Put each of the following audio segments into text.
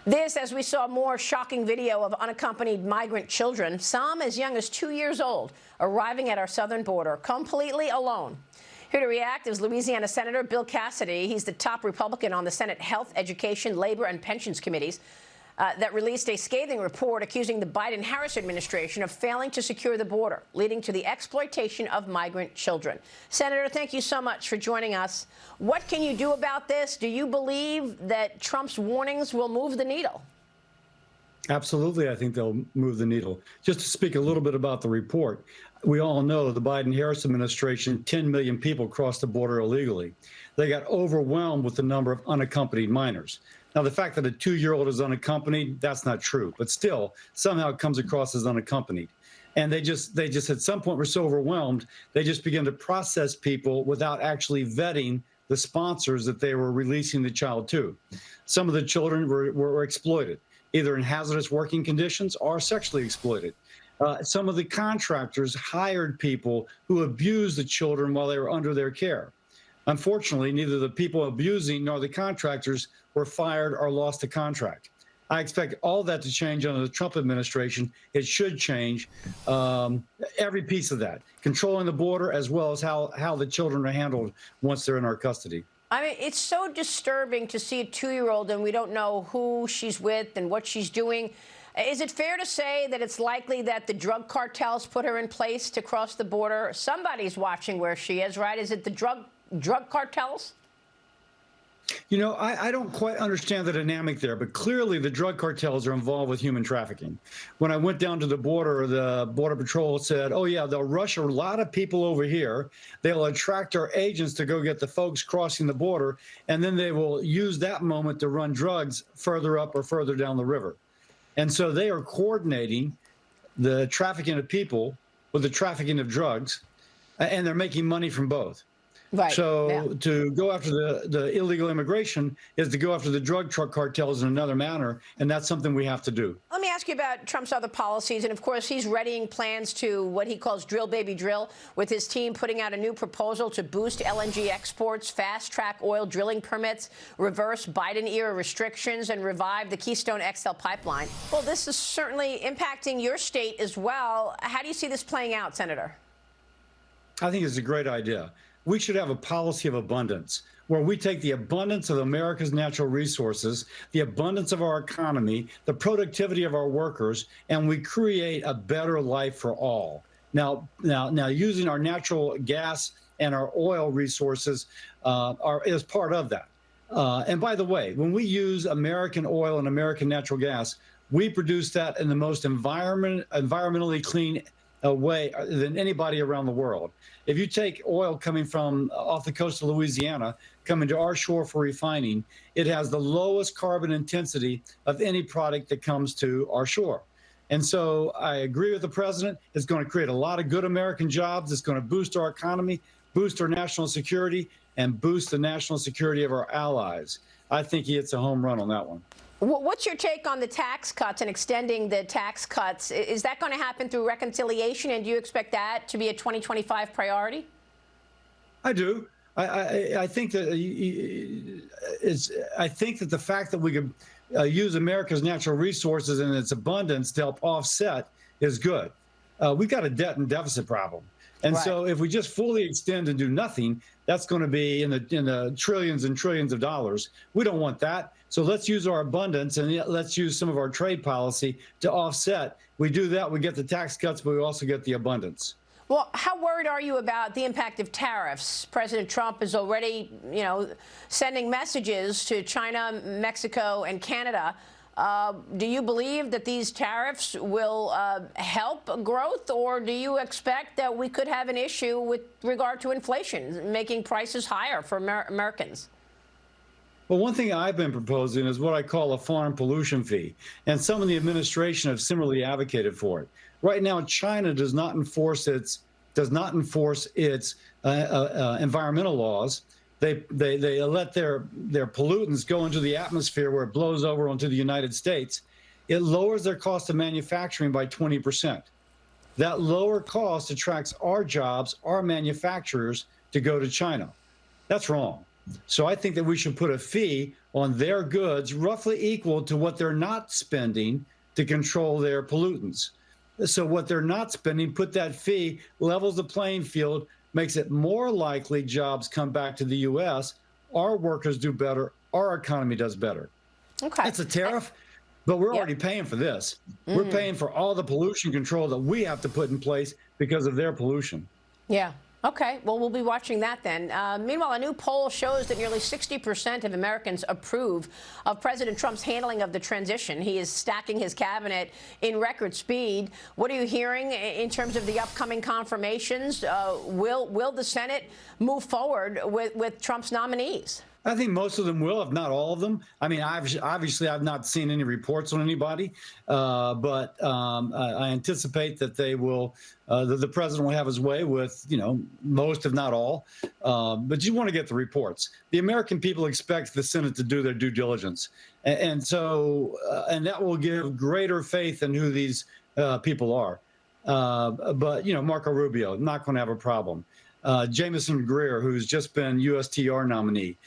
This, as we saw more shocking video of unaccompanied migrant children, some as young as 2 years old, arriving at our southern border completely alone. Here to react is Louisiana Senator Bill Cassidy. He's the top Republican on the Senate Health, Education, Labor, and Pensions Committees that released a scathing report accusing the Biden-Harris administration of failing to secure the border, leading to the exploitation of migrant children. Senator, thank you so much for joining us. What can you do about this? Do you believe that Trump's warnings will move the needle? Absolutely, I think they'll move the needle. Just to speak a little bit about the report, we all know the Biden-Harris administration, 10 million people crossed the border illegally. They got overwhelmed with the number of unaccompanied minors. Now, the fact that a 2-year-old is unaccompanied, that's not true. But still, somehow it comes across as unaccompanied. And they just at some point were so overwhelmed, they just began to process people without actually vetting the sponsors that they were releasing the child to. Some of the children were exploited, either in hazardous working conditions or sexually exploited. Some of the contractors hired people who abused the children while they were under their care. Unfortunately, neither the people abusing nor the contractors were fired or lost a contract. I expect all that to change under the Trump administration. It should change every piece of that, controlling the border as well as how the children are handled once they're in our custody. I mean, it's so disturbing to see a 2-year-old and we don't know who she's with and what she's doing. Is it fair to say that it's likely that the drug cartels put her in place to cross the border? Somebody's watching where she is, right? Is it the drug cartels? You know, I don't quite understand the dynamic there, but clearly the drug cartels are involved with human trafficking. When I went down to the Border Patrol said, oh, yeah, they'll rush a lot of people over here. They'll attract our agents to go get the folks crossing the border, and then they will use that moment to run drugs further up or further down the river. And so they are coordinating the trafficking of people with the trafficking of drugs, and they're making money from both. Right. So yeah. To go after the illegal immigration is to go after the drug cartels in another manner, and that's something we have to do. Let me ask you about Trump's other policies. And, of course, he's readying plans to what he calls drill, baby, drill, with his team putting out a new proposal to boost LNG exports, fast-track oil drilling permits, reverse Biden-era restrictions, and revive the Keystone XL pipeline. Well, this is certainly impacting your state as well. How do you see this playing out, Senator? I think it's a great idea. We should have a policy of abundance where we take the abundance of America's natural resources, the abundance of our economy, the productivity of our workers, and we create a better life for all. Now, using our natural gas and our oil resources is part of that. And by the way, when we use American oil and American natural gas, we produce that in the most environmentally clean way than anybody around the world. If you take oil coming from off the coast of Louisiana, coming to our shore for refining, it has the lowest carbon intensity of any product that comes to our shore. And so I agree with the president. It's going to create a lot of good American jobs. It's going to boost our economy, boost our national security, and boost the national security of our allies. I think he hits a home run on that one. What's your take on the tax cuts and extending the tax cuts? Is that going to happen through reconciliation, and do you expect that to be a 2025 priority? I do. I think that the fact that we could use America's natural resources and its abundance to help offset is good. We've got a debt and deficit problem. And right. So if we just fully extend and do nothing, that's going to be in the trillions and trillions of dollars. We don't want that. So let's use our abundance and let's use some of our trade policy to offset. We do that, we get the tax cuts, but we also get the abundance. Well, how worried are you about the impact of tariffs? President Trump is already, sending messages to China, Mexico, and Canada. Do you believe that these tariffs will help growth, or do you expect that we could have an issue with regard to inflation, making prices higher for Americans? Well, one thing I've been proposing is what I call a foreign pollution fee, and some in the administration have similarly advocated for it. Right now, China does not enforce its environmental laws. They let their pollutants go into the atmosphere where it blows over onto the United States. It lowers their cost of manufacturing by 20%. That lower cost attracts our jobs, our manufacturers, to go to China. That's wrong. So I think that we should put a fee on their goods roughly equal to what they're not spending to control their pollutants. So what they're not spending, put that fee, levels the playing field, makes it more likely jobs come back to the U.S., our workers do better, our economy does better. Okay. It's a tariff, but we're Yep. already paying for this. We're paying for all the pollution control that we have to put in place because of their pollution. Yeah. Okay. Well, we'll be watching that then. Meanwhile, a new poll shows that nearly 60% of Americans approve of President Trump's handling of the transition. He is stacking his cabinet in record speed. What are you hearing in terms of the upcoming confirmations? Will the Senate move forward with Trump's nominees? I think most of them will, if not all of them. I mean, obviously, I've not seen any reports on anybody, but I anticipate that they will, that the president will have his way with, most, if not all. But you want to get the reports. The American people expect the Senate to do their due diligence. And that will give greater faith in who these people are. But Marco Rubio, not going to have a problem. Jamison Greer, who's just been USTR nominee.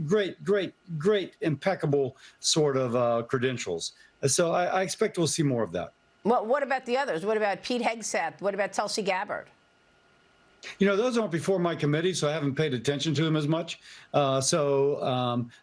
Great, impeccable sort of credentials. So I expect we'll see more of that. Well, what about the others? What about Pete Hegseth? What about Tulsi Gabbard? Those aren't before my committee, so I haven't paid attention to them as much.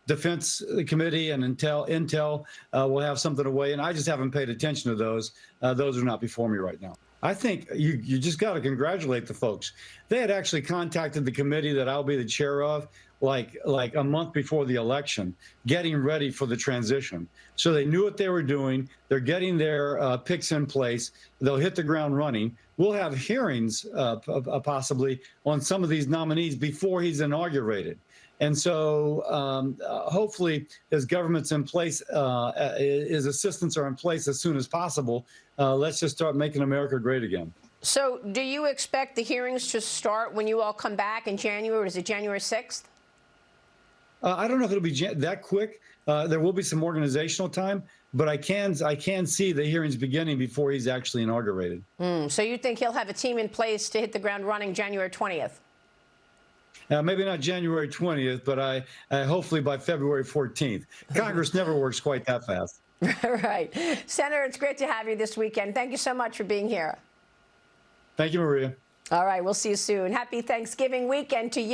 Defense Committee and Intel will have something to weigh in. I just haven't paid attention to those. Those are not before me right now. I think you just got to congratulate the folks. They had actually contacted the committee that I'll be the chair of like a month before the election, getting ready for the transition. So they knew what they were doing. They're getting their picks in place. They'll hit the ground running. We'll have hearings possibly on some of these nominees before he's inaugurated. And so hopefully his government's in place, his assistants are in place as soon as possible. Let's just start making America great again. So do you expect the hearings to start when you all come back in January? Is it January 6th? I don't know if it'll be that quick. There will be some organizational time, but I can see the hearings beginning before he's actually inaugurated. So you think he'll have a team in place to hit the ground running January 20th? Maybe not January 20th, but I hopefully by February 14th. Congress never works quite that fast. Right. Senator, it's great to have you this weekend. Thank you so much for being here. Thank you, Maria. All right. We'll see you soon. Happy Thanksgiving weekend to you.